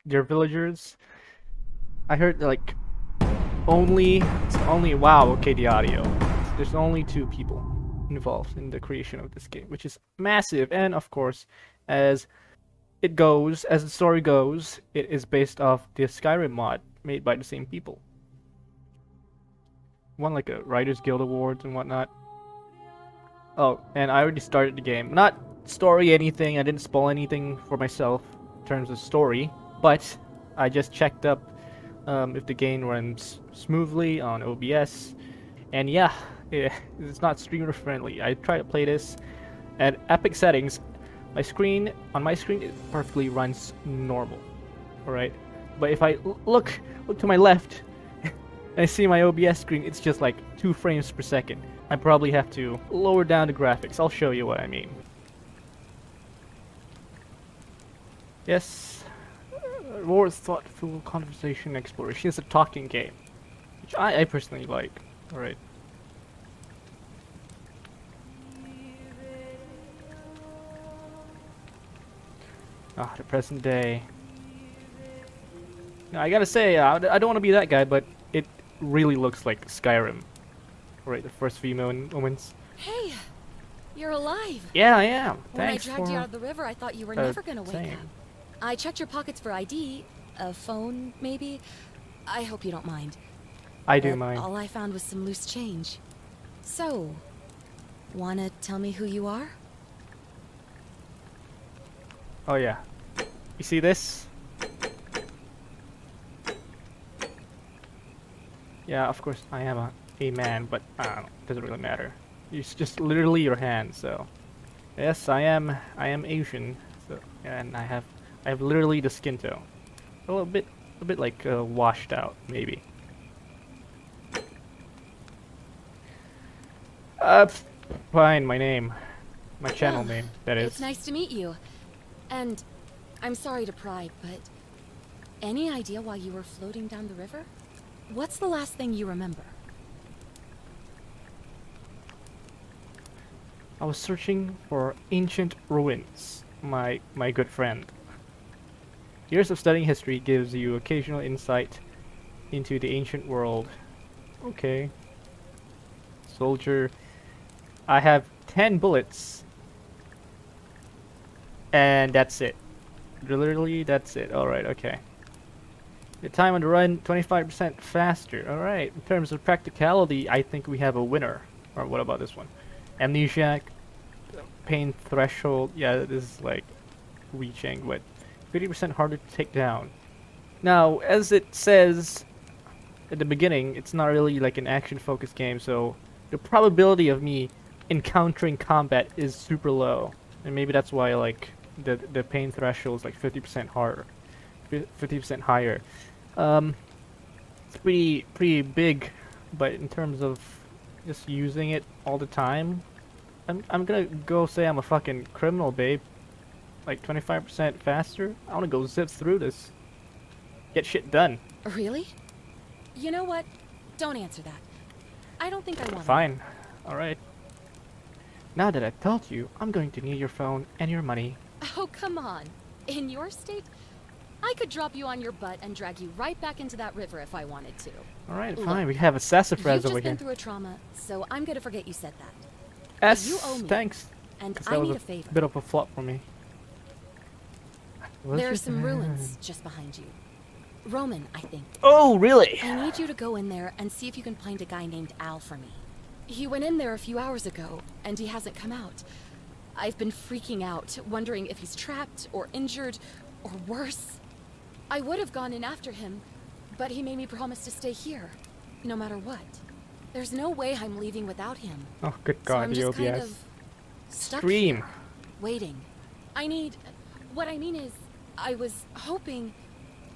your villagers. I heard like it's only wow, okay, the audio. There's only two people involved in the creation of this game, which is massive. And of course, as as the story goes, it is based off the Skyrim mod made by the same people. Won like a Writers Guild Awards and whatnot. Oh, and I already started the game. Not story anything, I didn't spoil anything for myself in terms of story, but I just checked up if the game runs smoothly on OBS. And yeah, it's not streamer friendly. I tried to play this at epic settings. On my screen, it perfectly runs normal. Alright? But if I look to my left, I see my OBS screen, it's just like 2 frames per second. I probably have to lower down the graphics. I'll show you what I mean. Yes, more thoughtful conversation exploration is a talking game, which I personally like. Alright. Ah, the present day. Now, I gotta say, I don't want to be that guy, but it really looks like Skyrim. Right, the first few moments. Hey, you're alive. Yeah, I am. When Thanks I dragged you out of the river, I thought you were never gonna wake same. up. I checked your pockets for ID, a phone, maybe. I hope you don't mind. I do But mind. all I found was some loose change. So, wanna tell me who you are? Oh yeah. You see this? Yeah, of course I am a man, but it doesn't really matter. It's just literally your hand, so. Yes, I am Asian, so and I have literally the skin tone. A bit like washed out, maybe. Fine, my channel Well, name, that is. It's nice to meet you. And I'm sorry to pry, but any idea why you were floating down the river? What's the last thing you remember? I was searching for ancient ruins, my good friend. Years of studying history gives you occasional insight into the ancient world. Okay. Soldier. I have 10 bullets. And that's it. Literally, that's it. Alright, okay. The time on the run, 25% faster. Alright, in terms of practicality, I think we have a winner. Or what about this one? Amnesiac, pain threshold. Yeah, this is like reaching, but 50% harder to take down. Now, as it says at the beginning, it's not really like an action-focused game, so the probability of me encountering combat is super low, and maybe that's why like the pain threshold is like 50% harder, 50% higher. It's pretty big, but in terms of just using it all the time, I'm gonna go say I'm a fucking criminal, babe. Like 25% faster. I wanna go zip through this, get shit done. Really? You know what? Don't answer that. I don't think I want Fine. All right. Now that I've told you, I'm going to need your phone and your money. Oh, come on. In your state, I could drop you on your butt and drag you right back into that river if I wanted to. All right, Look, fine. We have a sassafras You've over just been here. through a trauma, so I'm gonna forget you said that. S. you owe me, Thanks. And 'Cause I that was need a a favor. bit of a flop for me. There are some ruins just behind you. Roman, I think. Oh, really? I need you to go in there and see if you can find a guy named Al for me. He went in there a few hours ago, and he hasn't come out. I've been freaking out, wondering if he's trapped, or injured, or worse. I would have gone in after him, but he made me promise to stay here, no matter what. There's no way I'm leaving without him. Oh, good So I'm God, the just kind OBS. of stuck Scream. here, waiting. What I mean is, I was hoping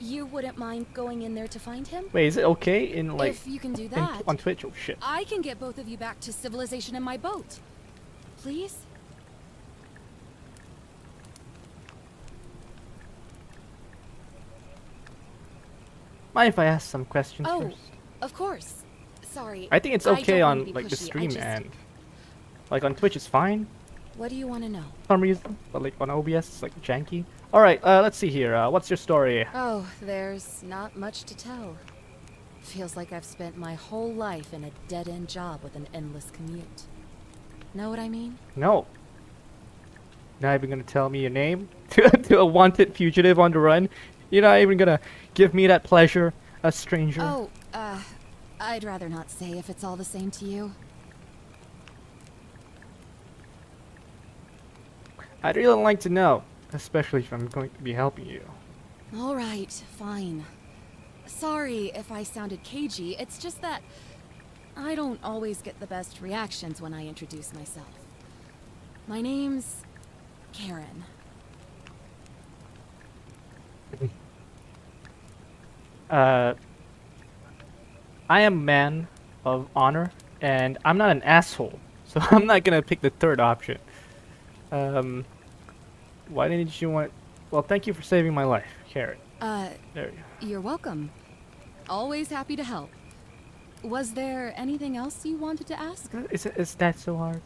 you wouldn't mind going in there to find him. Wait, is it okay in like If you can do in, that, on Twitch? Oh shit. I can get both of you back to civilization in my boat. Please? Mind if I ask some questions Oh, first? of course. Sorry. I think it's I okay don't wanna on be like the pushy, I stream just- end. Like on Twitch, it's fine. What do you want to know? some reason, but like on OBS, it's like janky. All right, let's see here. What's your story? Oh, there's not much to tell. Feels like I've spent my whole life in a dead-end job with an endless commute. Know what I mean? No. Not even gonna tell me your name to a wanted fugitive on the run. You're not even gonna give me that pleasure, a stranger. Oh, I'd rather not say if it's all the same to you. I'd really like to know, especially if I'm going to be helping you. All right, fine. Sorry if I sounded cagey, it's just that I don't always get the best reactions when I introduce myself. My name's Karen. I am a man of honor, and I'm not an asshole, so I'm not gonna pick the third option. Why didn't you want... Well, thank you for saving my life, Karen. There you go. You're welcome. Always happy to help. Was there anything else you wanted to ask? Is that so hard?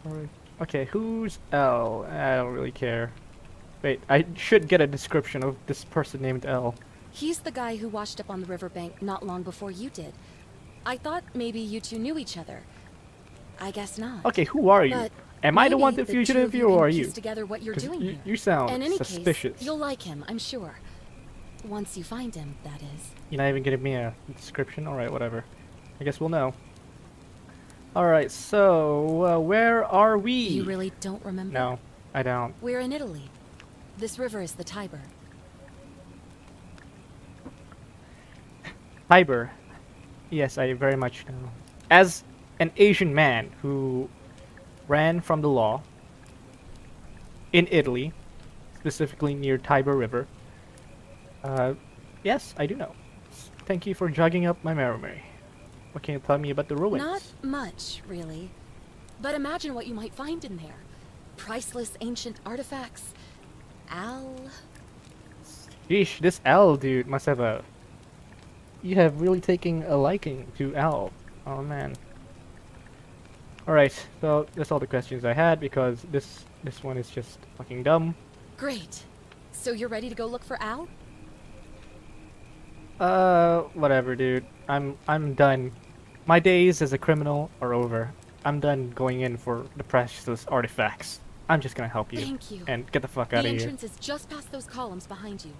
Alright. Okay, who's L? I don't really care. Wait, I should get a description of this person named L. He's the guy who washed up on the riverbank not long before you did. I thought maybe you two knew each other. I guess not. Okay, who are you? But Am I the maybe wanted the fugitive two of here, or can are you? piece together what you're 'Cause doing here. you sound In any suspicious. case, you'll like him, I'm sure. Once you find him, that is. You're not even giving me a description? Alright, whatever. I guess we'll know. Alright, so, where are we? You really don't remember? No, I don't. We're in Italy. This river is the Tiber. Tiber. Yes, I very much know. As an Asian man who ran from the law in Italy, specifically near Tiber River, yes, I do know. Thank you for jogging up my memory. What can you tell me about the ruins? Not much, really. But imagine what you might find in there. Priceless ancient artifacts. Yeesh, this L dude must have a... You have really taken a liking to L. Oh man. Alright, so that's all the questions I had because this one is just fucking dumb. Great. So you're ready to go look for Al? Whatever, dude. I'm done. My days as a criminal are over. I'm done going in for the precious artifacts. I'm just gonna help you. Thank you. And get the fuck out of The here. entrance is just past those columns behind you.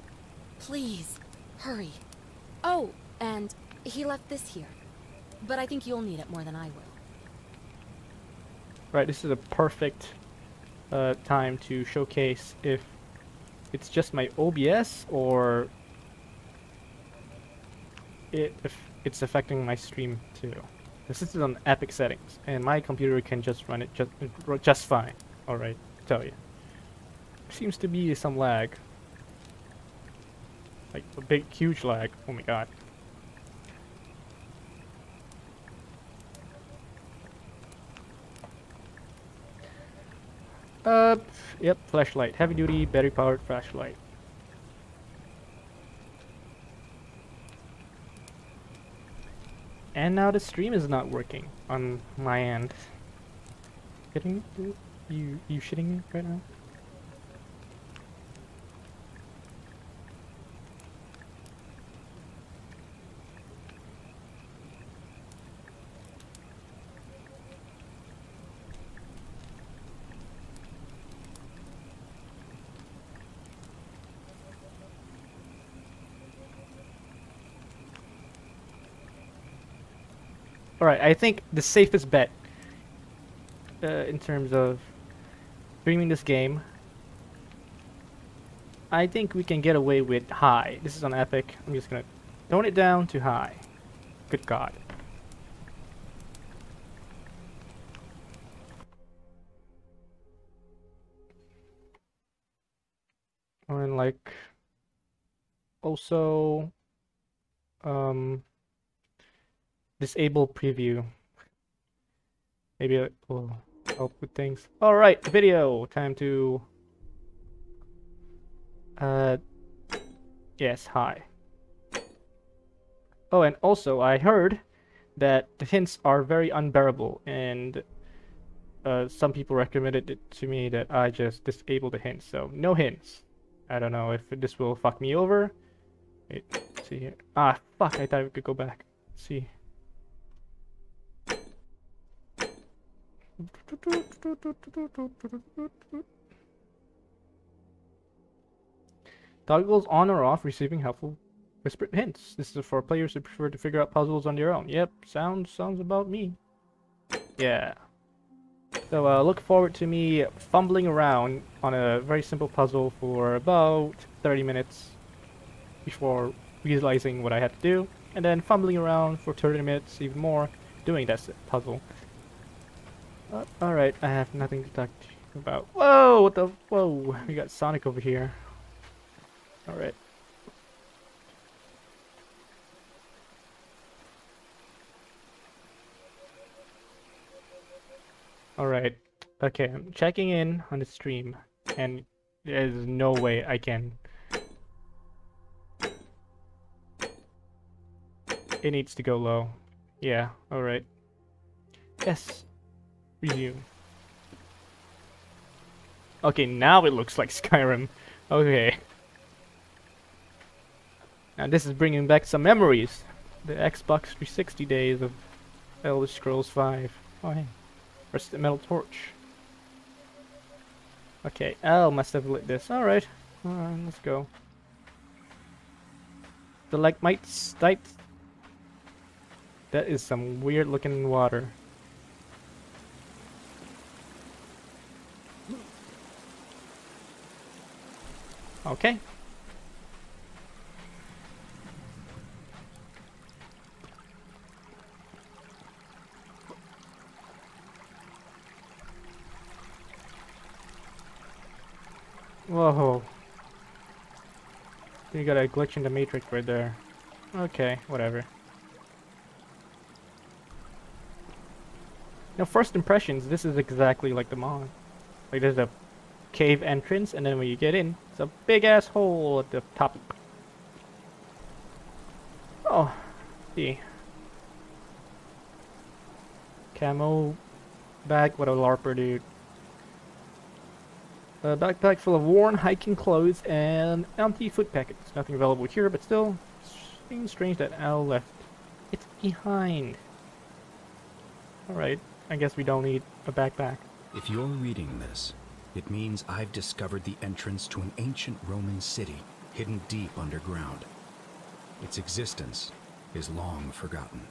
Please, hurry. Oh, and he left this here. But I think you'll need it more than I will. Right, this is a perfect time to showcase if it's just my OBS or if it's affecting my stream too. This is on epic settings, and my computer can just run it just fine. All right, tell you. Seems to be some lag, like a big, huge lag. Oh my god. Yep, flashlight. Heavy duty, battery powered flashlight. And now the stream is not working on my end. Kidding me, dude? You shitting me right now? Alright, I think the safest bet in terms of streaming this game, I think we can get away with high. This is on epic. I'm just gonna tone it down to high. Good god. And like also disable preview. Maybe it will help with things. Alright, video. Time to yes, hi. Oh, and also I heard that the hints are very unbearable, and some people recommended it to me that I just disable the hints, so no hints. I don't know if this will fuck me over. Wait, let's see here. Ah, fuck, I thought we could go back. Let's see. Toggles on or off receiving helpful whispered hints. This is for players who prefer to figure out puzzles on their own. Yep, sounds about me. Yeah. So look forward to me fumbling around on a very simple puzzle for about 30 minutes before realizing what I had to do, and then fumbling around for 30 minutes even more doing that puzzle. Alright, I have nothing to talk to you about. Whoa, what the? Whoa, we got Sonic over here. Alright. Alright. Okay, I'm checking in on the stream, and there's no way I can. It needs to go low. Yeah, alright. Yes. Resume. Okay, now it looks like Skyrim. Okay. Now this is bringing back some memories. The Xbox 360 days of Elder Scrolls 5. Oh hey. Rusted metal torch. Okay, Al must have lit this. Alright. Let's go. The Legmites. That is some weird looking water. Okay. Whoa. You got a glitch in the matrix right there. Okay, whatever. Now, first impressions, this is exactly like the mod. Like, there's a cave entrance, and then when you get in, it's a big ass hole at the top. Oh, see. Camo bag, what a larper, dude. A backpack full of worn hiking clothes and empty food packets. Nothing available here, but still, seems strange that Al left. It's behind. Alright, I guess we don't need a backpack. If you're reading this, it means I've discovered the entrance to an ancient Roman city hidden deep underground. Its existence is long forgotten,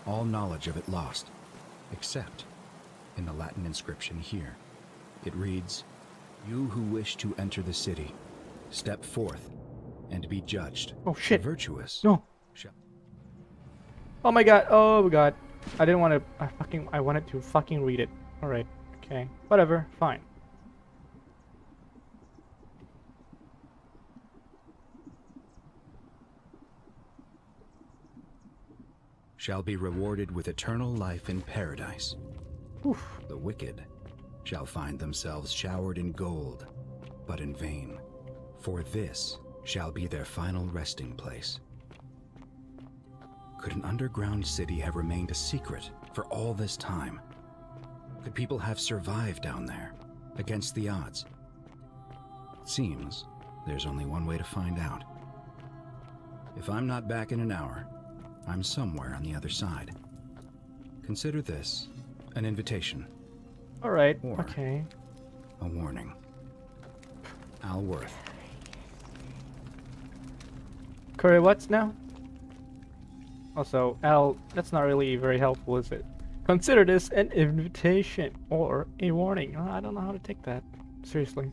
all knowledge of it lost, except in the Latin inscription here. It reads, "You who wish to enter the city, step forth and be judged." Oh shit. Virtuous. No. Oh my god. Oh my god. I didn't want to. I wanted to fucking read it. Alright. Okay. Whatever. Fine. Shall be rewarded with eternal life in paradise. Oof. The wicked shall find themselves showered in gold, but in vain, for this shall be their final resting place. Could an underground city have remained a secret for all this time? Could people have survived down there, against the odds? It seems there's only one way to find out. If I'm not back in an hour, I'm somewhere on the other side. Consider this an invitation. Alright. Or okay. a warning. Al Worth. Curry, what's now? Also, Al, that's not really very helpful, is it? Consider this an invitation or a warning. I don't know how to take that. Seriously.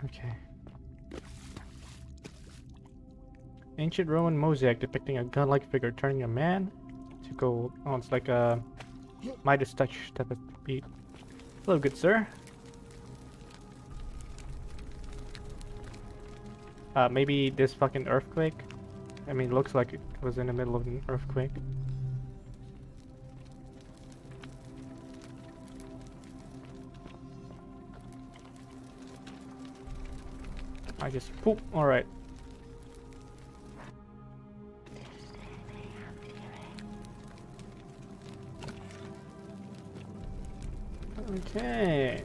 Okay. Ancient Roman mosaic depicting a godlike figure turning a man to gold. Oh, it's like a Midas touch type of beat. Hello, good sir. Maybe this fucking earthquake? I mean, it looks like it was in the middle of an earthquake. I just poop. Alright. Okay.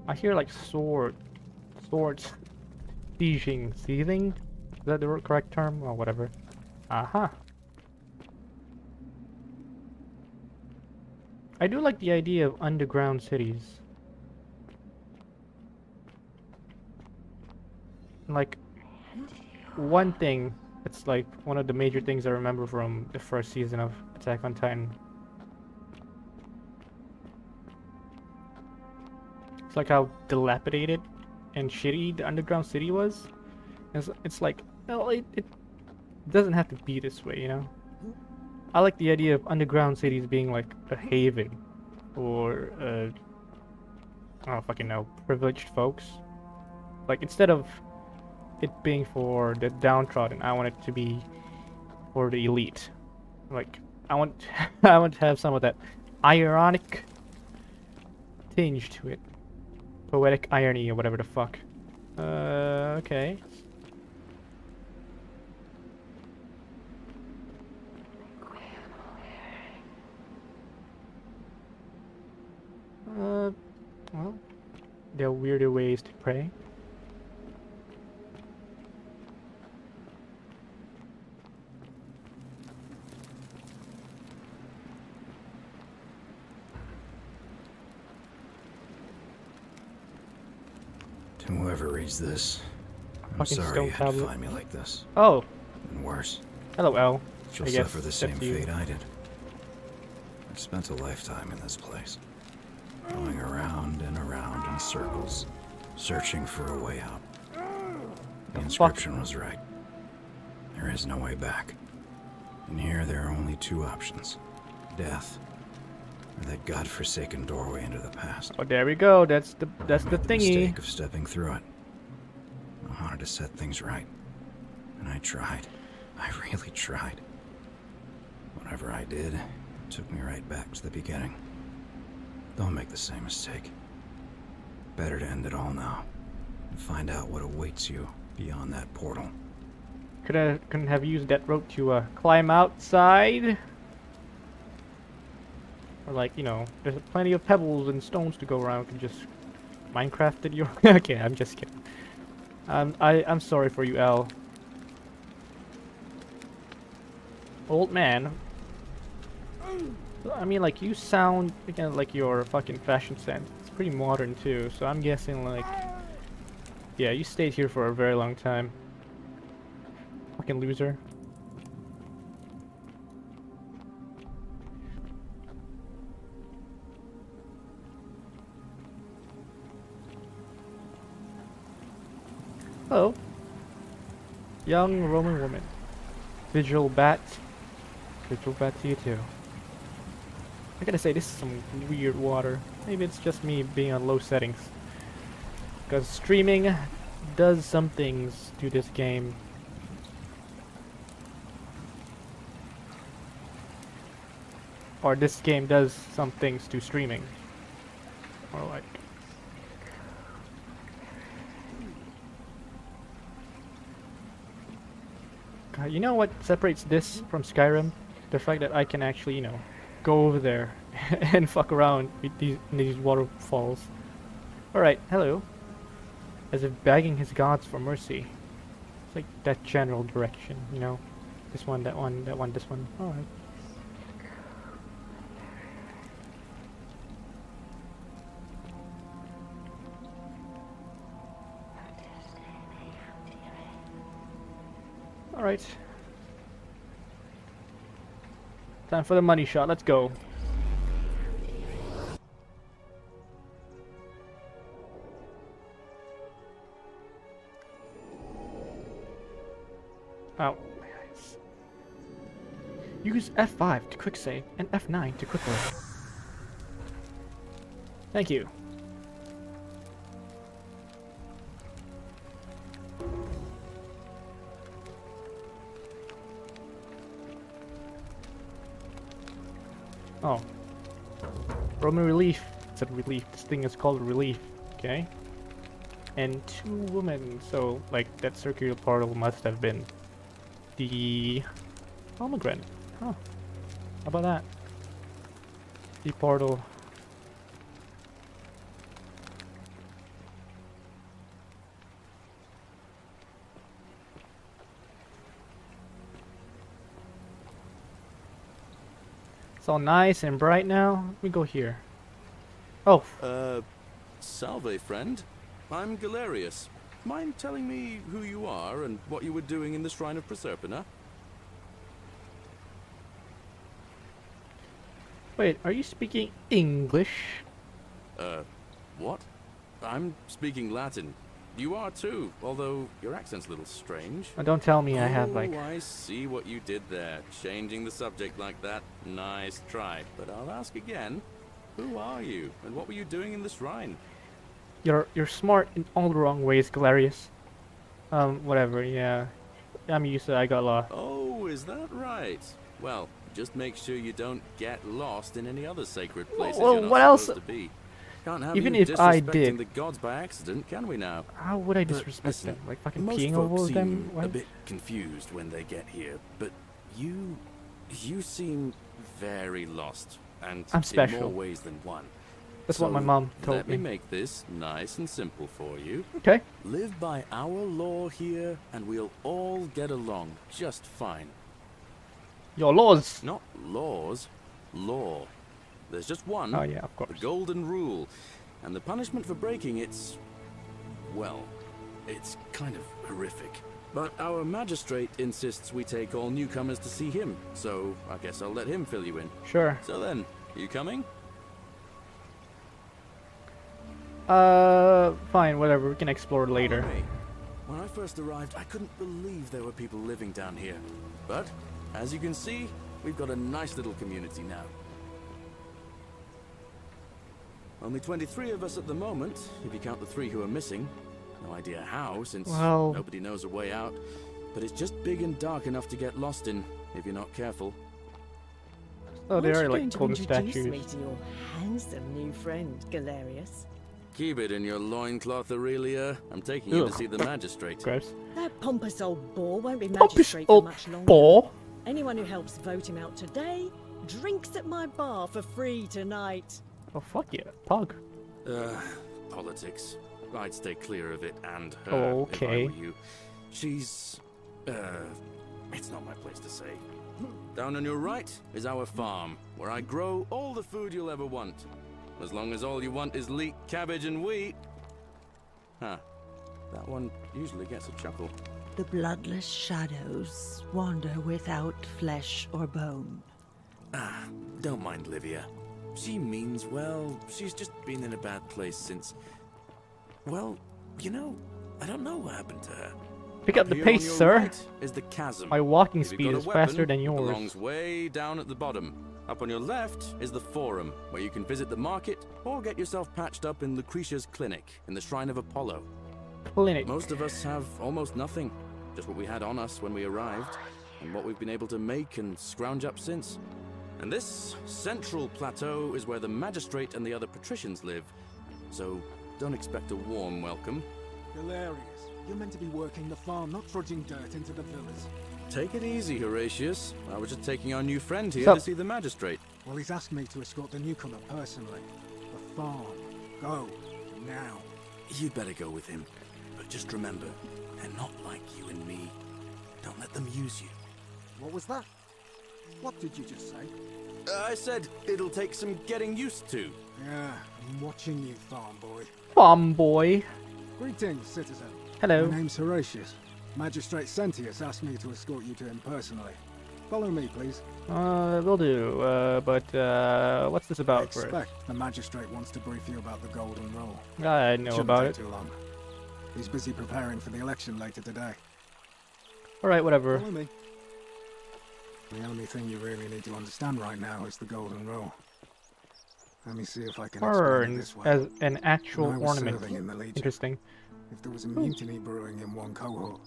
I hear like swords seething. Is that the correct term or whatever? Aha. I do like the idea of underground cities. Like, one thing, it's like one of the major things I remember from the first season of Attack on Titan. It's like how dilapidated and shitty the underground city was. It's like, well, it doesn't have to be this way, you know? I like the idea of underground cities being like a haven for, I don't fucking know, privileged folks. Like, instead of it being for the downtrodden, I want it to be for the elite. Like, I want, I want to have some of that ironic tinge to it. Poetic irony or whatever the fuck. Okay. Well, there are weirder ways to pray. To whoever reads this, I'm Fucking sorry stone you had to tablet. find me like this. Oh, And worse, hello, L. she'll I guess suffer the that's same you. fate I did. I spent a lifetime in this place, going around and around in circles, searching for a way out. The inscription was right. There is no way back. And here there are only two options: death, or that godforsaken doorway into the past. Oh, there we go. That's the I made the thingy. mistake of stepping through it. I wanted to set things right, and I tried. I really tried. Whatever I did, it took me right back to the beginning. Don't make the same mistake. Better to end it all now, and find out what awaits you beyond that portal. Couldn't have used that rope to climb outside. Or like, you know, there's plenty of pebbles and stones to go around. Could just Minecrafted you. Okay, I'm just kidding. I'm sorry for you, L. Old man. I mean, like, you sound again like your fucking fashion sense. It's pretty modern too, so I'm guessing like, yeah, you stayed here for a very long time. Fucking loser. Hello. Young Roman woman. Vigil bat. Vigil bat to you too. I gotta say, this is some weird water. Maybe it's just me being on low settings. Because streaming does some things to this game. Or this game does some things to streaming. Or like... God, you know what separates this from Skyrim? The fact that I can actually, you know, go over there and fuck around with these waterfalls. Alright, hello. As if begging his gods for mercy. It's like that general direction, you know? This one, that one, that one, this one. Alright. Alright. Time for the money shot, let's go. Oh, my eyes. Use F5 to quick save and F9 to quick load. Thank you. Oh. Roman relief. It's a relief. This thing is called relief. Okay. And 2 women. So, like, that circular portal must have been the pomegranate. Oh, how about that? The portal. It's all nice and bright now. Let me go here. Oh, Salve, friend. I'm Galerius. Mind telling me who you are and what you were doing in the Shrine of Proserpina? wait, are you speaking English? What? I'm speaking Latin. You are too, although your accent's a little strange. Oh, don't tell me I have like... Oh, I see what you did there. Changing the subject like that. Nice try. But I'll ask again. Who are you, and what were you doing in the shrine? You're smart in all the wrong ways, Galerius. Whatever, yeah. I'm used to it, I got lost. Oh, is that right? Well, just make sure you don't get lost in any other sacred places Well, you're not what else? supposed to be. Can't have Even you if I disrespecting did. the gods by accident, can we now? How would I But disrespect listen, them? Like fucking most peeing folks over seem them? a What? bit confused when they get here, but you seem very lost, and I'm in special. more ways than one. That's what my So, mom told let me me. make this nice and simple for you. Okay. Live by our law here, and we'll all get along just fine. Your laws. Not laws, law. There's just one. Oh yeah, of The course. golden rule. And the punishment for breaking it's... well, it's kind of horrific. But our magistrate insists we take all newcomers to see him, so I guess I'll let him fill you in. Sure. So then, you coming? Fine, whatever. We can explore later. Follow me. When I first arrived, I couldn't believe there were people living down here. But, as you can see, we've got a nice little community now. Only 23 of us at the moment, if you count the 3 who are missing. No idea how, since Well... nobody knows a way out. But it's just big and dark enough to get lost in, if you're not careful. Oh, they Aren't are you like going to golden introduce statues. me to your handsome new friend, Galerius? Keep it in your loincloth, Aurelia. I'm taking you to Ugh. see the magistrate. Gross. That pompous old bore won't be Pompous magistrate for old much longer. bore. Anyone who helps vote him out today drinks at my bar for free tonight. Oh fuck yeah, pug. Politics. I'd stay clear of it and her, Okay. if I were you. She's... it's not my place to say. Down on your right is our farm, where I grow all the food you'll ever want. As long as all you want is leek, cabbage, and wheat. Huh. That one usually gets a chuckle. The bloodless shadows wander without flesh or bone. Ah, don't mind Livia. She means well. She's just been in a bad place since... well, you know, I don't know what happened to her. Pick up the Here pace, on your sir. right is the chasm. My walking If you've speed got a is faster weapon, than it yours. belongs way down at the bottom. Up on your left is the forum, where you can visit the market or get yourself patched up in Lucretia's clinic in the Shrine of Apollo. Clinic. Most of us have almost nothing, just what we had on us when we arrived, and what we've been able to make and scrounge up since. And this central plateau is where the magistrate and the other patricians live, so don't expect a warm welcome. Galerius, you're meant to be working the farm, not trudging dirt into the villas. Take it easy, Horatius. I was just taking our new friend here Sup? to see the magistrate. Well, he's asked me to escort the newcomer personally. The farm. Go. Now. You'd better go with him. But just remember, they're not like you and me. Don't let them use you. What was that? What did you just say? I said it'll take some getting used to. Yeah, I'm watching you, farm boy. Bomb boy. Greetings, citizen. Hello. My name's Horatius. Magistrate Sentius asked me to escort you to him personally. Follow me, please. Will do. But what's this I about first? expect the magistrate wants to brief you about the golden rule. I know Shouldn't about take it. too long. He's busy preparing for the election later today. Alright, whatever. Follow me. The only thing you really need to understand right now is the golden rule. Let me see if I can explain it Burns this way. as an actual When I was ornament. serving in the Legion, Interesting. if there was a mutiny brewing in one cohort,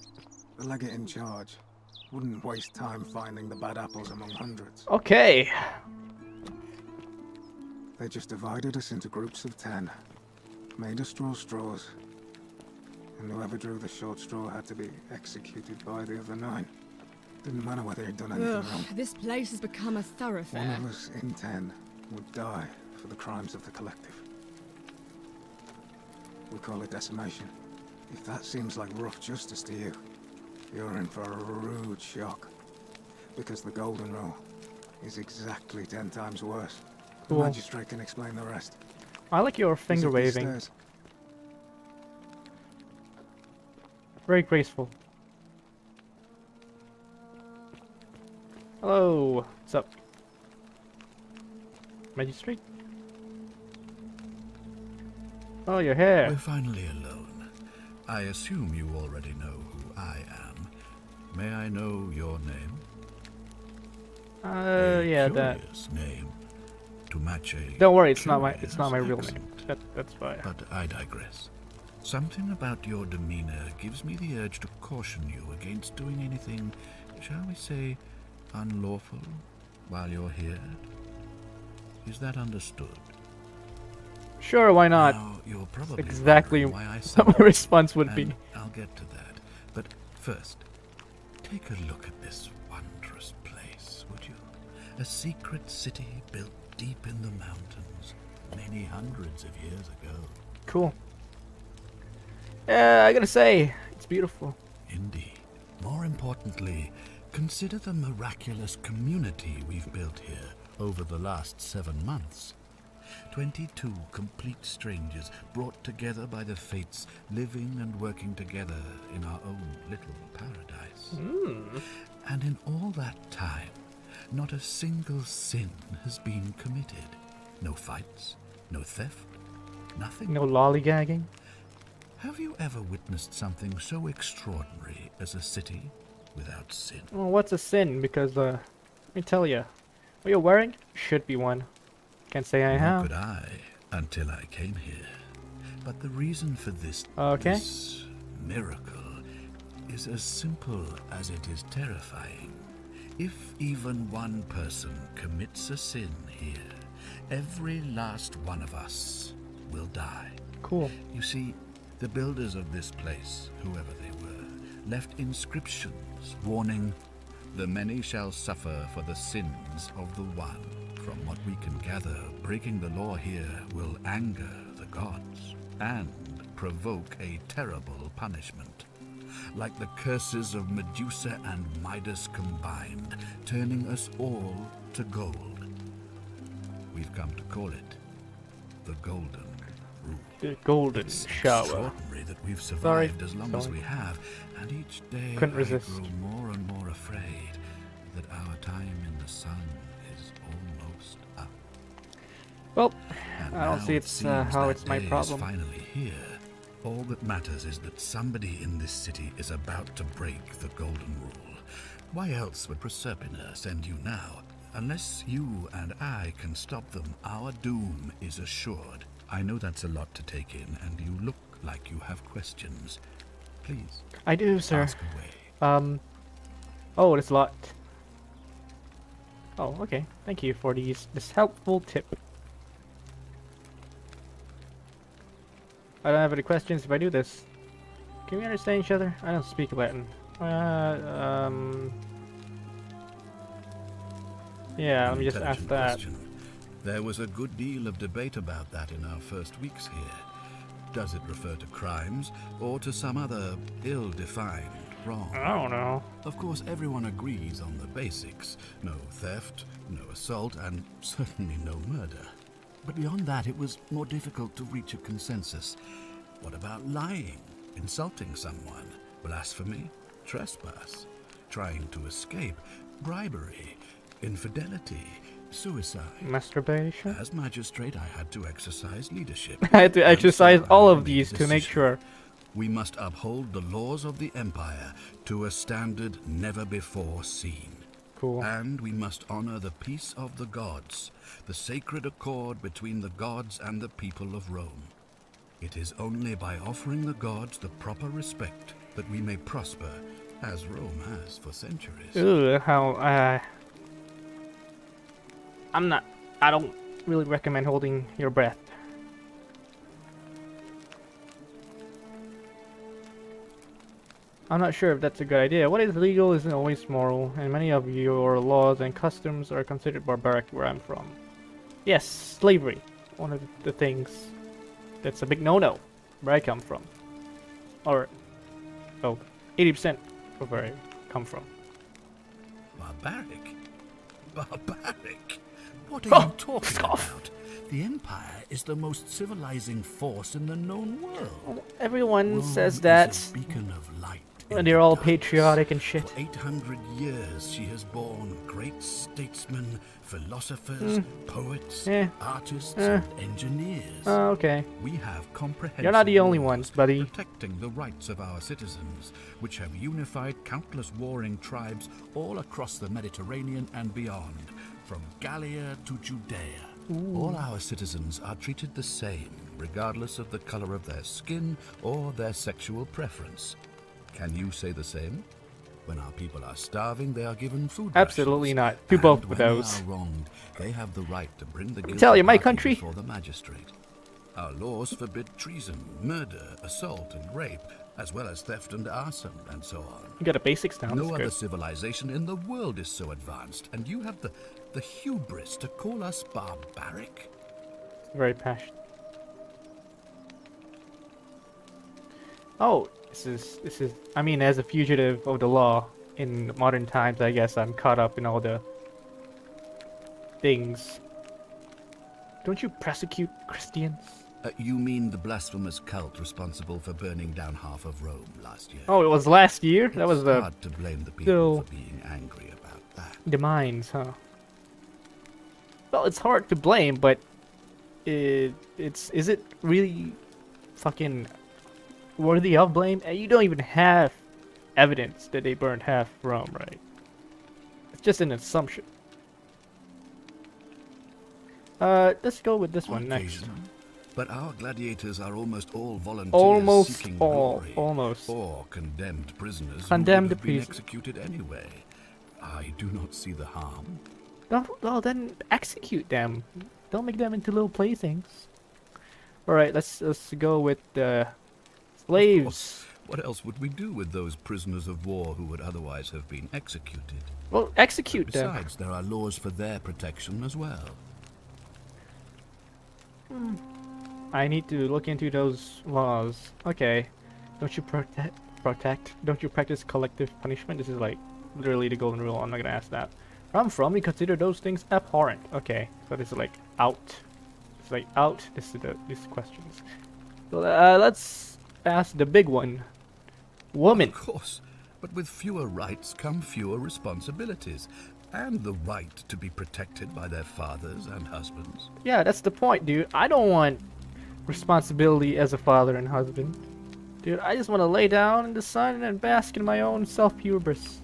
the legate in charge wouldn't waste time finding the bad apples among hundreds. Okay. They just divided us into groups of 10, made us draw straws, and whoever drew the short straw had to be executed by the other 9. Didn't matter whether he'd done anything wrong. This place has become a One thoroughfare. of us in 10 would die for the crimes of the collective. We call it decimation. If that seems like rough justice to you, you're in for a rude shock. Because the Golden Rule is exactly 10 times worse. The Cool. magistrate can explain the rest. I like your finger Visit these waving. stairs. Very graceful. Hello. What's up? Magistrate? Oh, your hair. We're finally alone. I assume you already know who I am. May I know your name? Yeah, that. Curious name to match a. Don't worry, it's not my real accent. name. That's fine. But I digress. Something about your demeanor gives me the urge to caution you against doing anything, shall we say, unlawful while you're here. Is that understood? Sure, why not? Now, you're probably Exactly wondering why I what my said response would be. and I'll get to that. But first, take a look at this wondrous place, would you? A secret city built deep in the mountains, many hundreds of years ago. Cool. Yeah, I gotta say, it's beautiful. Indeed. More importantly, consider the miraculous community we've built here over the last 7 months. 22 complete strangers brought together by the fates, living and working together in our own little paradise. And in all that time, not a single sin has been committed. No fights, no theft, nothing. No lollygagging. Have you ever witnessed something so extraordinary as a city without sin? Well, what's a sin? Because, let me tell you, what you're wearing should be one. Can't say I Nor have. could I, until I came here. But the reason for this miracle is as simple as it is terrifying. If even one person commits a sin here, every last one of us will die. Cool. You see, the builders of this place, whoever they were, left inscriptions warning, "The many shall suffer for the sins of the one." From what we can gather, breaking the law here will anger the gods and provoke a terrible punishment. Like the curses of Medusa and Midas combined, turning us all to gold. We've come to call it the Golden Rule. The golden It's shower. extraordinary that we've survived as long as Sorry. we have, and each day Couldn't I resist. grow more and more afraid that our time in the sun is almost up. Well, And I don't now see it it's seems how that it's my day is problem. finally here. All that matters is that somebody in this city is about to break the Golden Rule. Why else would Proserpina send you now? Unless you and I can stop them, our doom is assured. I know that's a lot to take in, and you look like you have questions. Please, I do, sir. ask away. Oh, there's a lot. Oh, okay. Thank you for this helpful tip. I don't have any questions if I do this. Can we understand each other? I don't speak Latin. Yeah, let me just ask Intelligent that. question. There was a good deal of debate about that in our first weeks here. Does it refer to crimes or to some other ill-defined wrong? I don't know. Of course, everyone agrees on the basics. No theft, no assault, and certainly no murder. But beyond that, it was more difficult to reach a consensus. What about lying, insulting someone, blasphemy, trespass, trying to escape, bribery, infidelity, suicide? Masturbation? As magistrate, I had to exercise leadership. I had to And exercise so all I of made these a to make decision. sure. We must uphold the laws of the Empire to a standard never before seen. Cool. And we must honor the peace of the gods, the sacred accord between the gods and the people of Rome. It is only by offering the gods the proper respect that we may prosper, as Rome has for centuries. Ooh, how, I don't really recommend holding your breath. I'm not sure if that's a good idea. What is legal isn't always moral, and many of your laws and customs are considered barbaric where I'm from. Yes, slavery. One of the things that's a big no-no where I come from. Or, oh, 80% of where I come from. Barbaric? Barbaric? What are you talking about? The Empire is the most civilizing force in the known world. Everyone Rome says that, is a beacon of light. and they're all patriotic and shit. For 800 years, she has borne great statesmen, philosophers, poets, artists, and engineers. Okay. We have comprehensive You're not the only laws ones, buddy. protecting the rights of our citizens, which have unified countless warring tribes all across the Mediterranean and beyond, from Gallia to Judea. All our citizens are treated the same, regardless of the color of their skin or their sexual preference. Can you say the same? When our people are starving, they are given food Absolutely rations. not. Do both And with when those. they are wronged, they have the right to bring the guilty tell you, my party country- before the magistrate. Our laws forbid treason, murder, assault, and rape, as well as theft and arson, and so on. You got a basics down. No That's other good. civilization in the world is so advanced, and you have the hubris to call us barbaric? Very passionate. Oh, this is. I mean, as a fugitive of the law in modern times, I guess I'm caught up in all the things. Don't you prosecute Christians? You mean the blasphemous cult responsible for burning down half of Rome last year? Oh, it was last year. That was It's the hard to blame the people still- for being angry about that. the mines, huh? Well, it's hard to blame, but is it really fucking worthy of blame? And you don't even have evidence that they burned half Rome, right? It's just an assumption. Let's go with this one next. Occasion. But our gladiators are almost all volunteers Almost seeking all, glory, almost. or condemned prisoners Condemned who would have been prisoners. executed anyway. I do not see the harm. Well, then execute them. Don't make them into little playthings. All right, let's go with the slaves. What else would we do with those prisoners of war who would otherwise have been executed? Well, execute them. Besides, there are laws for their protection as well. I need to look into those laws. Okay. Don't you protect? Don't you practice collective punishment? This is like literally the golden rule. I'm not gonna ask that. Where I'm from, we consider those things abhorrent. Okay, so this is like out. It's like out. This is these questions. So let's ask the big one. Woman. Of course, but with fewer rights come fewer responsibilities, and the right to be protected by their fathers and husbands. Yeah, that's the point, dude. I don't want responsibility as a father and husband. Dude, I just want to lay down in the sun and bask in my own self-hubris.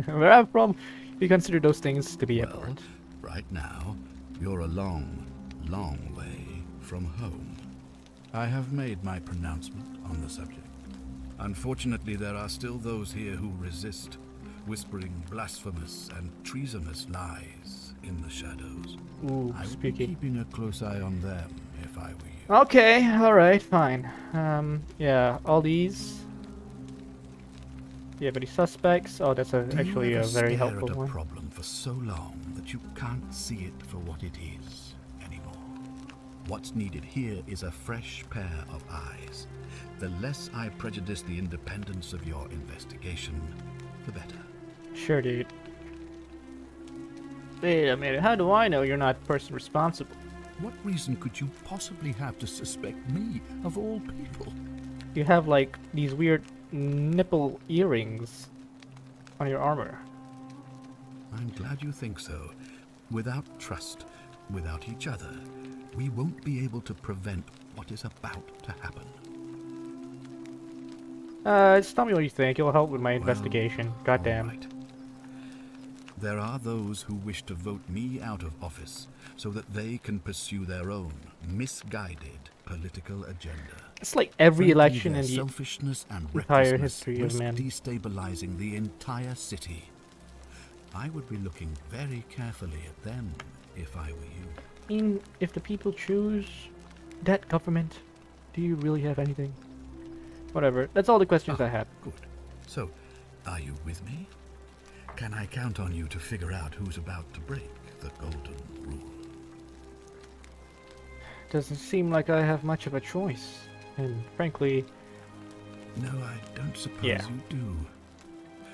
Where I'm from, we consider those things to be Well, abhorrent. right now, you're a long, long way from home. I have made my pronouncement on the subject. Unfortunately, there are still those here who resist, whispering blasphemous and treasonous lies in the shadows. Ooh, I would be spooky. keeping a close eye on them if I were you. Okay, alright, fine. Yeah, all these. Do you have any suspects? Oh, that's actually Do you a ever very stare helpful at a one. problem for so long that you can't see it for what it is anymore? What's needed here is a fresh pair of eyes. The less I prejudice the independence of your investigation, the better. Sure, dude. Wait a minute, how do I know you're not the person responsible? What reason could you possibly have to suspect me, of all people? You have like these weird nipple earrings on your armor. I'm glad you think so. Without trust, without each other, we won't be able to prevent what is about to happen. Just tell me what you think. It'll help with my investigation. All Goddamn. right. There are those who wish to vote me out of office so that they can pursue their own misguided political agenda. It's like every Frankly, election their in the selfishness and entire recklessness history of risk man. destabilizing the entire city. I would be looking very carefully at them if I were you. I mean, if the people choose that government, do you really have anything? Whatever. That's all the questions I had. Good. So, are you with me? Can I count on you to figure out who's about to break the golden rule? Doesn't seem like I have much of a choice. And frankly... No, I don't suppose Yeah. you do.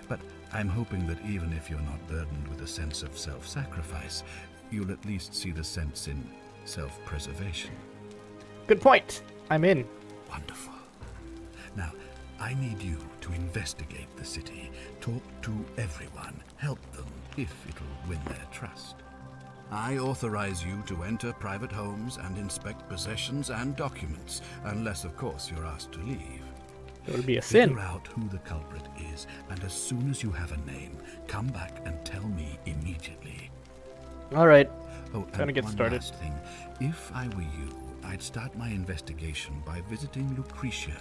But I'm hoping that even if you're not burdened with a sense of self-sacrifice, you'll at least see the sense in self-preservation. Good point. I'm in. Wonderful. Now, I need you to investigate the city, talk to everyone, help them if it'll win their trust. I authorize you to enter private homes and inspect possessions and documents, unless, of course, you're asked to leave. It would be a Figure sin. out who the culprit is, and as soon as you have a name, come back and tell me immediately. Alright. Oh, Gonna and get one started. last thing. If I were you, I'd start my investigation by visiting Lucretia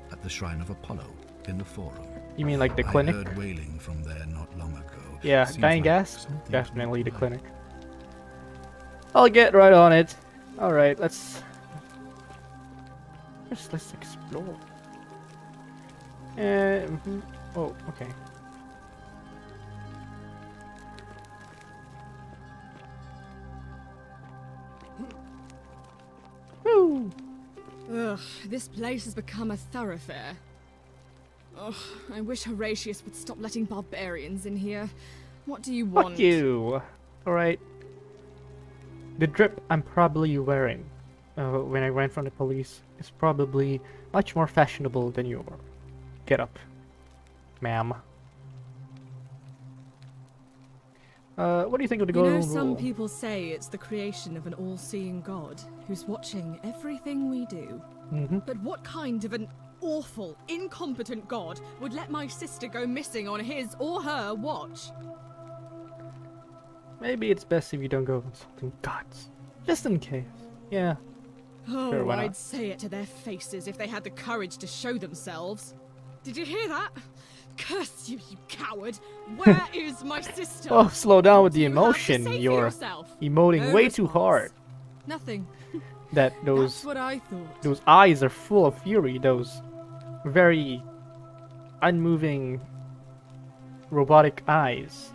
at the Shrine of Apollo in the Forum. You mean like the I clinic? heard wailing from there not long ago. Yeah, Seems dying like gas? something's Definitely the not right. clinic. I'll get right on it. Alright, let's explore. Oh, okay. Woo! Ugh, this place has become a thoroughfare. Ugh, I wish Horatius would stop letting barbarians in here. What do you want? Fuck you! Alright. The drip I'm probably wearing when I ran from the police is probably much more fashionable than your get up, ma'am. What do you think of the You know, golden some rule? people say it's the creation of an all-seeing God who's watching everything we do. But what kind of an awful, incompetent God would let my sister go missing on his or her watch? Maybe it's best if you don't go consulting gods. Just in case. Yeah. Oh, Sure, why not? I'd say it to their faces if they had the courage to show themselves. Did you hear that? Curse you, you coward! Where is my sister? Oh, slow down with the You have to emotion. say for You're yourself. emoting No way too response. hard. Nothing. That That's those what I thought. those eyes are full of fury. Those very unmoving robotic eyes.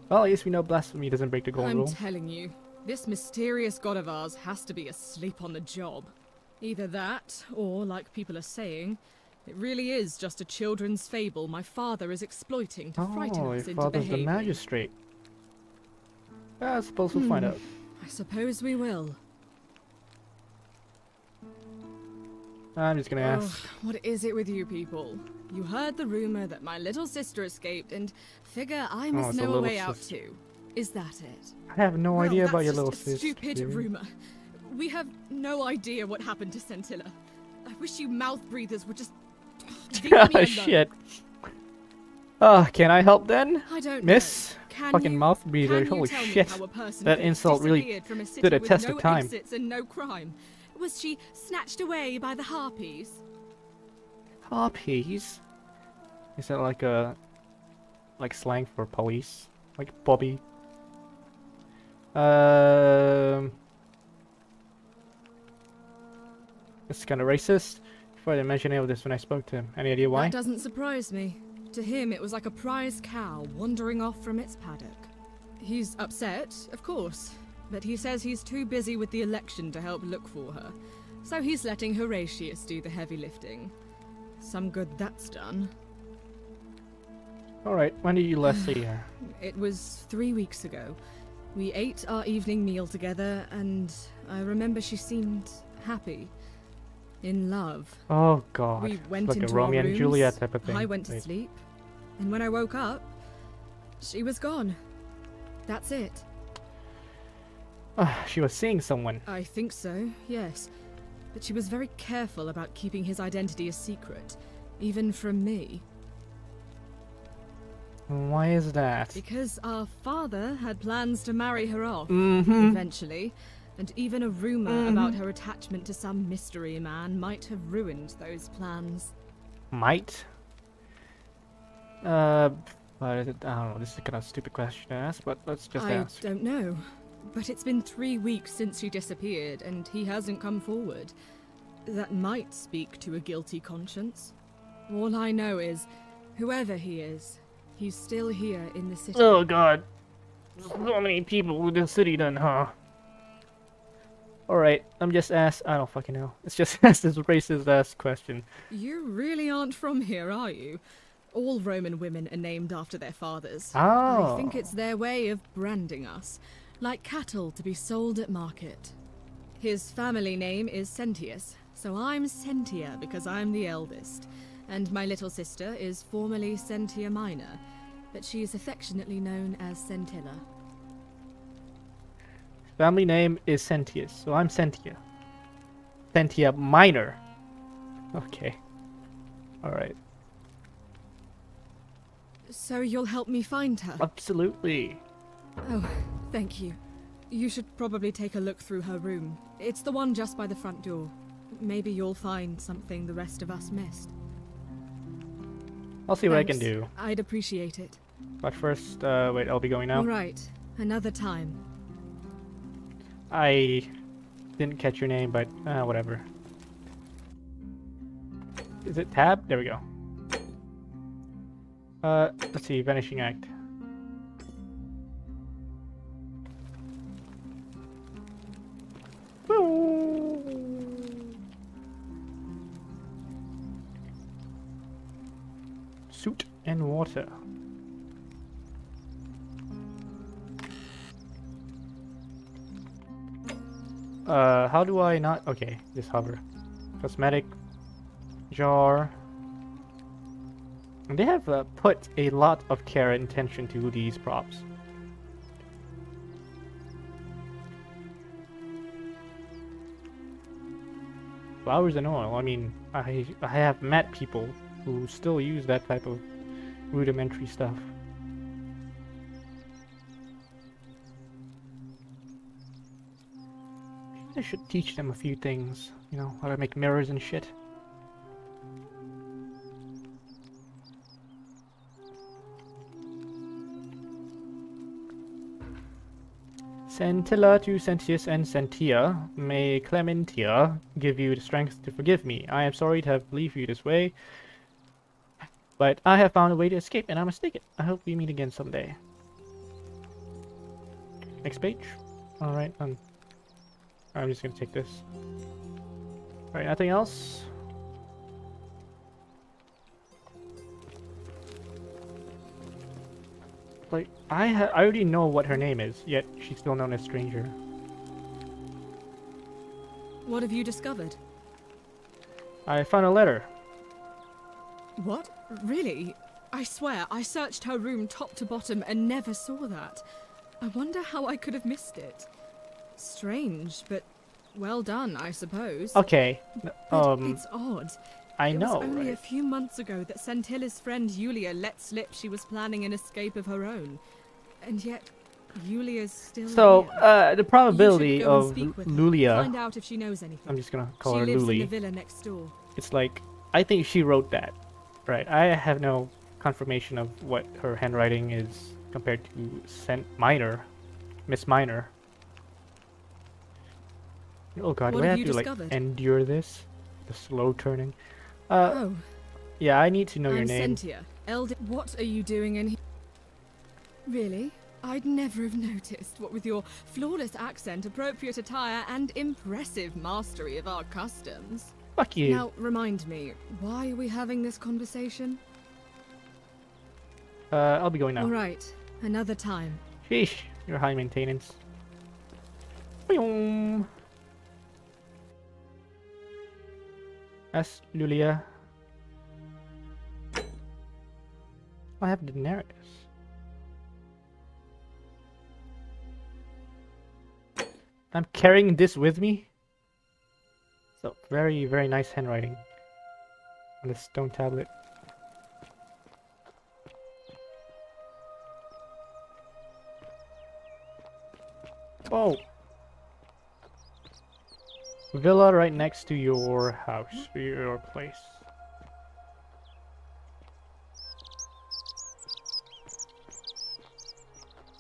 Well, I guess we know blasphemy doesn't break the golden I'm rule. telling you, this mysterious god of ours has to be asleep on the job. Either that, or, like people are saying, it really is just a children's fable my father is exploiting to frighten Oh, us your into father's the behaving. magistrate. I suppose we'll find out. I suppose we will. I'm just gonna ask. What is it with you people? You heard the rumor that my little sister escaped and figure I must it's a know a little way out sister. too. Is that it? I have no Well, idea about that's your just little a sister. stupid rumor. We have no idea what happened to Scintilla. I wish you mouth breathers would just leave me alone. Shit. Can I help then? I don't Miss? know. Can Fucking you- mouth breather. can you Holy tell me shit. how a person That could have insult really disappeared from a city stood a with test no of time. exits and no crime? Was she snatched away by the harpies? Harpies? Is that like a slang for police? Like Bobby? It's kind of racist. Before I didn't mention any of this when I spoke to him. Any idea why? That doesn't surprise me. To him, it was like a prize cow wandering off from its paddock. He's upset, of course, but he says he's too busy with the election to help look for her. So he's letting Horatius do the heavy lifting. Some good that's done. Alright, when did you last see her? It was 3 weeks ago. We ate our evening meal together, and I remember she seemed happy. In love. Oh god. We went like into a Romeo our and rooms, Juliet type of thing. I went to Wait. sleep, and when I woke up, she was gone. That's it. She was seeing someone. I think so, yes. But she was very careful about keeping his identity a secret, even from me. Why is that? Because our father had plans to marry her off, Mm-hmm. eventually, and even a rumor about her attachment to some mystery man might have ruined those plans. Might? But I don't know, this is a kind of stupid question to ask, but let's just I ask. don't know. But it's been 3 weeks since she disappeared, and he hasn't come forward. That might speak to a guilty conscience. All I know is, whoever he is, he's still here in the city. Oh god. So many people in the city then, huh? Alright, I'm just asked. I don't fucking know. It's just asked this racist ass question. You really aren't from here, are you? All Roman women are named after their fathers. Oh. I think it's their way of branding us, like cattle to be sold at market. His family name is Sentius, so I'm Sentia because I'm the eldest. And my little sister is formerly Sentia Minor, but she is affectionately known as Sentilla. Family name is Sentius, so I'm Sentia. Sentia Minor. Okay. Alright. So you'll help me find her? Absolutely. Oh, thank you. You should probably take a look through her room. It's the one just by the front door. Maybe you'll find something the rest of us missed. I'll see what I Thanks. can do. I'd appreciate it. But first, wait, I'll be going now. All right, another time. I didn't catch your name, but whatever. Is it Tab? There we go. Let's see, Vanishing Act. Suit and water. How do I not? Okay, just hover. Cosmetic jar. And they have put a lot of care and attention to these props. Flowers and oil. I mean, I have met people who still use that type of rudimentary stuff. I should teach them a few things, you know, how to make mirrors and shit. Sentilla to Sentius and Sentia, may Clementia give you the strength to forgive me. I am sorry to have leave you this way, but I have found a way to escape and I must take it. I hope we meet again someday. Next page. Alright, I'm just gonna take this. Alright, nothing else? Like, I already know what her name is, yet she's still known as Stranger. What have you discovered? I found a letter. What? Really? I swear, I searched her room top to bottom and never saw that. I wonder how I could have missed it. Strange, but well done, I suppose. Okay. But it's odd. I It know, was only right? a few months ago that Sentilla's friend Yulia let slip she was planning an escape of her own. And yet, Yulia's still So, here. the probability You should go and of speak with her, Lulia, find out if she knows anything. I'm just gonna call She her lives in the Luli. villa next door. It's like, I think she wrote that. Right, I have no confirmation of what her handwriting is compared to Miss Minor. Oh god, What do I have have you to discovered? like endure this? The slow turning. Oh, Yeah, I need to know your I'm name. Sentia. What are you doing in here? Really? I'd never have noticed, what with your flawless accent, appropriate attire, and impressive mastery of our customs. Fuck you. Now, remind me, why are we having this conversation? I'll be going now. Alright, another time. Sheesh, you're high maintenance. Boing. Ask Lulia. I have the narratives. I'm carrying this with me. So very, very nice handwriting on the stone tablet. Oh. Villa right next to your house, your place.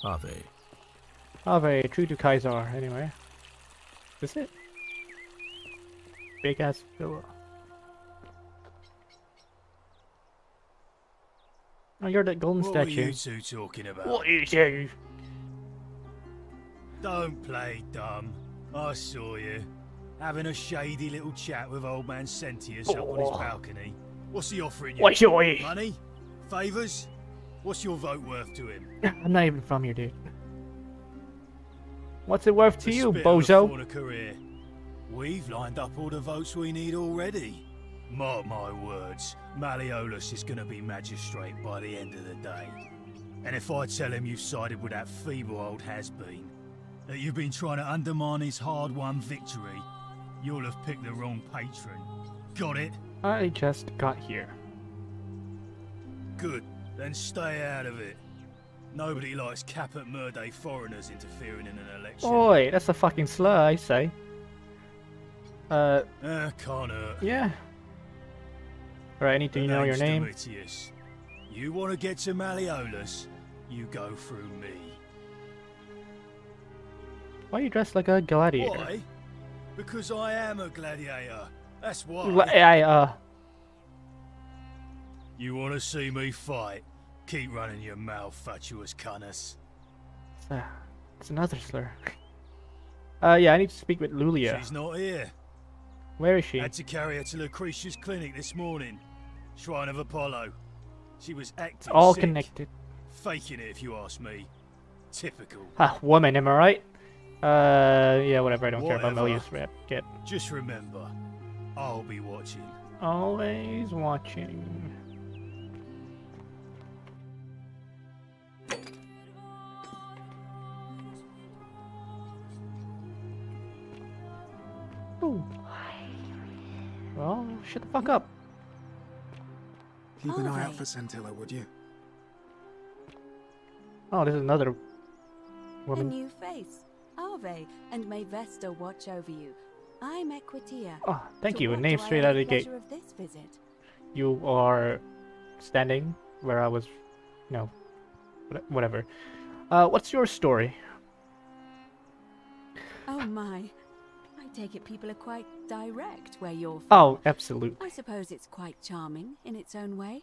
Ave. Ave, true to Kaisar, anyway. Is this it? big ass villa. Oh, you're that golden What are statue. you two talking about? What is you? Don't play dumb. I saw you. Having a shady little chat with old man Sentius up on his balcony. What's he offering you? What's your Money? Favours? What's your vote worth to him? I'm not even from here, dude. What's it worth to The you, spit of a bozo? fauna career. We've lined up all the votes we need already. Mark my words, Malleolus is going to be magistrate by the end of the day. And if I tell him you've sided with that feeble old has-been, that you've been trying to undermine his hard-won victory, you'll have picked the wrong patron. Got it? I just got here. Good. Then stay out of it. Nobody likes Caput Murday foreigners interfering in an election. Oi, that's a fucking slur, I say. Can't hurt. Yeah. Alright, I need to know your name. Domitius. You want to get to Malleolus, you go through me. Why are you dressed like a gladiator? Why? Because I am a gladiator. That's why. You want to see me fight? Keep running your mouth, fatuous cunnus. It's another slur. Yeah, I need to speak with Lulia. She's not here. Where is she? Had to carry her to Lucretia's clinic this morning. Shrine of Apollo. She was acting All sick. connected. Faking it, if you ask me. Typical. Ah, woman, am I right? Yeah, whatever, I don't care about Whatever. Melius rap. Get. Just remember, I'll be watching. Always watching. Ooh. Well, shut the fuck up. Keep an eye out for Scintilla, would you? Oh, this is another A woman. new face. Ave, and may Vesta watch over you. I'm Equitia. Oh, thank To you. A what name do I straight owe out of the the gate. pleasure of this visit? You are standing where I was. No. Whatever. What's your story? Oh my. I take it people are quite direct where you're from. Oh, absolutely. I suppose it's quite charming in its own way.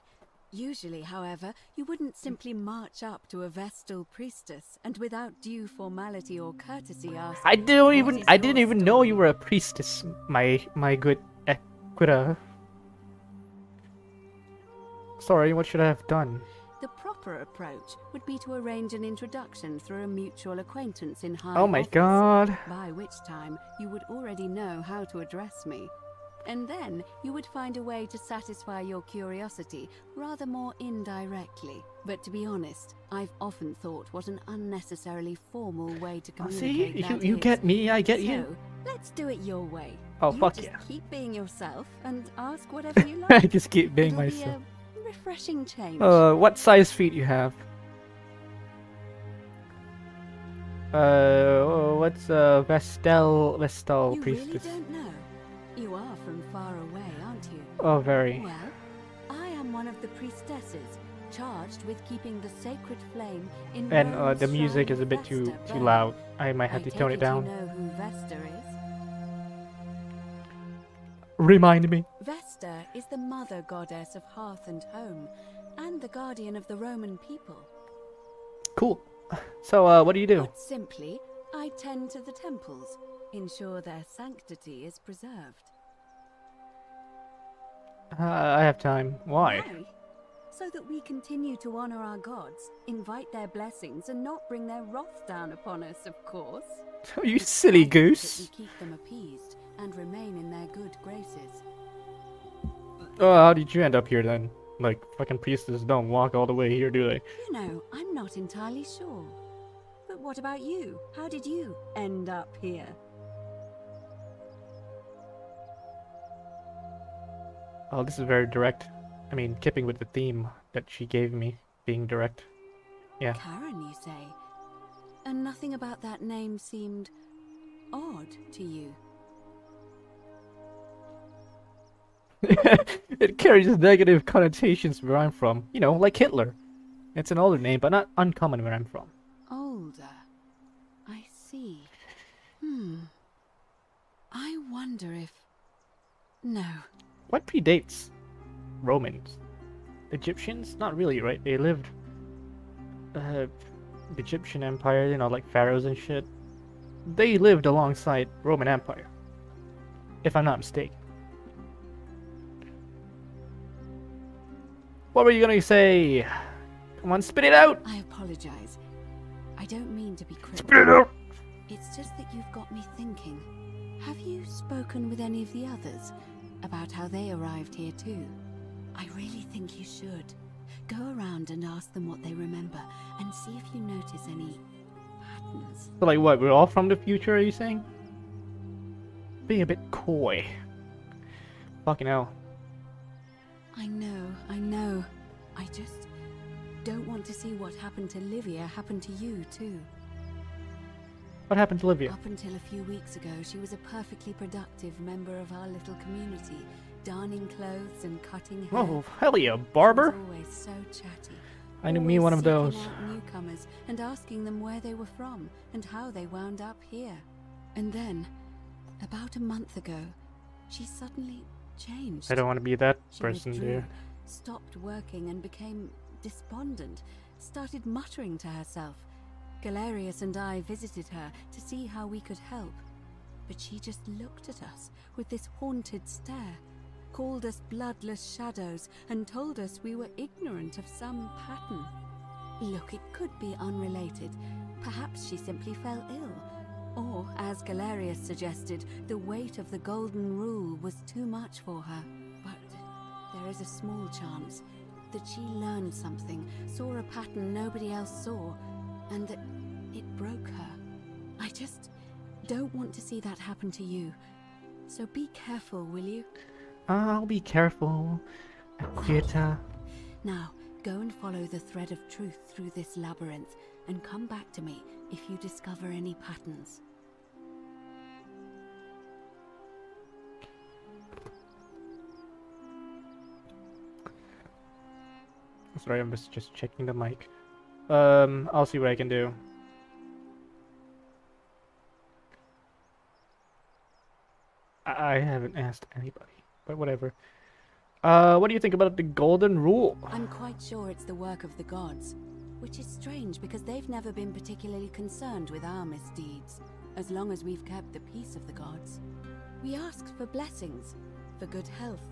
Usually, however, you wouldn't simply march up to a Vestal priestess and without due formality or courtesy ask. I didn't even know you were a priestess, my good Equita. Sorry, what should I have done? The proper approach would be to arrange an introduction through a mutual acquaintance in high Oh my office, god. by which time you would already know how to address me. And then you would find a way to satisfy your curiosity rather more indirectly. But to be honest, I've often thought what an unnecessarily formal way to communicate See, that you is. get me, I get So, you. let's do it your way. Oh, You fuck just yeah. keep being yourself and ask whatever you I like. just keep being It'll myself. Be a refreshing change. What size feet you have? What's Vestal you priestess? really don't know? You are from far away, aren't you? Oh, very. Well, I am one of the priestesses charged with keeping the sacred flame in And Rome's the music shrine is a of bit too Vesta burning. loud. I might have I to take tone it down. You know who Vesta is? Remind me. Vesta is the mother goddess of hearth and home, and the guardian of the Roman people. Cool. So, what do you do? Put simply, I tend to the temples, ensure their sanctity is preserved. I have time. Why? So that we continue to honor our gods, invite their blessings, and not bring their wrath down upon us, of course. You silly That we goose. keep them appeased and remain in their good graces. Oh, how did you end up here then? Like, fucking priestesses don't walk all the way here, do they? You know, I'm not entirely sure. But what about you? How did you end up here? Oh, this is very direct. I mean, keeping with the theme that she gave me, being direct. Yeah. Karen, you say? And nothing about that name seemed odd to you. It carries negative connotations where I'm from. You know, like Hitler. It's an older name, but not uncommon where I'm from. Older. I see. I wonder if... No. What predates Romans? Egyptians? Not really, right? They lived... the Egyptian Empire, you know, like pharaohs and shit. They lived alongside Roman Empire. If I'm not mistaken. What were you gonna say? Come on, spit it out! I apologize. I don't mean to be critical. Spit it out! It's just that you've got me thinking. Have you spoken with any of the others about how they arrived here too? I really think you should. Go around and ask them what they remember and see if you notice any patterns. So like what, we're all from the future, are you saying? Being a bit coy. Fucking hell. I know. I just don't want to see what happened to Livia happen to you too. What happened to Livia? Up until a few weeks ago, she was a perfectly productive member of our little community, darning clothes and cutting hair. Oh, hell yeah, barber? She was always so chatty. I knew me one of those. Always seeking out newcomers and asking them where they were from and how they wound up here. And then, about a month ago, she suddenly changed. I don't want to be that She person, withdrew, dear. stopped working and became despondent, started muttering to herself. Galerius and I visited her to see how we could help, but she just looked at us with this haunted stare, called us bloodless shadows, and told us we were ignorant of some pattern. Look, it could be unrelated. Perhaps she simply fell ill. Or, as Galerius suggested, the weight of the Golden Rule was too much for her. But there is a small chance that she learned something, saw a pattern nobody else saw, and that it broke her. I just don't want to see that happen to you. So be careful, will you? I'll be careful. Akita. Now, go and follow the thread of truth through this labyrinth, and come back to me if you discover any patterns. Sorry, I'm just checking the mic. I'll see what I can do. I haven't asked anybody, but whatever. What do you think about the Golden Rule? I'm quite sure it's the work of the gods, which is strange because they've never been particularly concerned with our misdeeds, as long as we've kept the peace of the gods. We asked for blessings, for good health,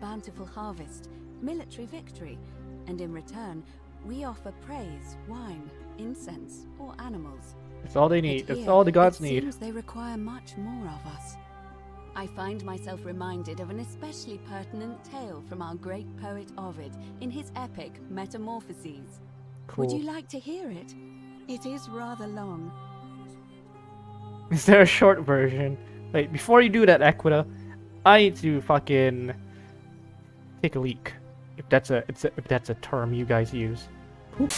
bountiful harvest, military victory, and in return, we offer praise, wine, incense, or animals. That's all they need. But That's here, all the gods it need. seems they require much more of us. I find myself reminded of an especially pertinent tale from our great poet Ovid in his epic Metamorphoses. Cool. Would you like to hear it? It is rather long. Is there a short version? Wait, before you do that, Equita, I need to fucking take a leak. If that's a term you guys use. Oop.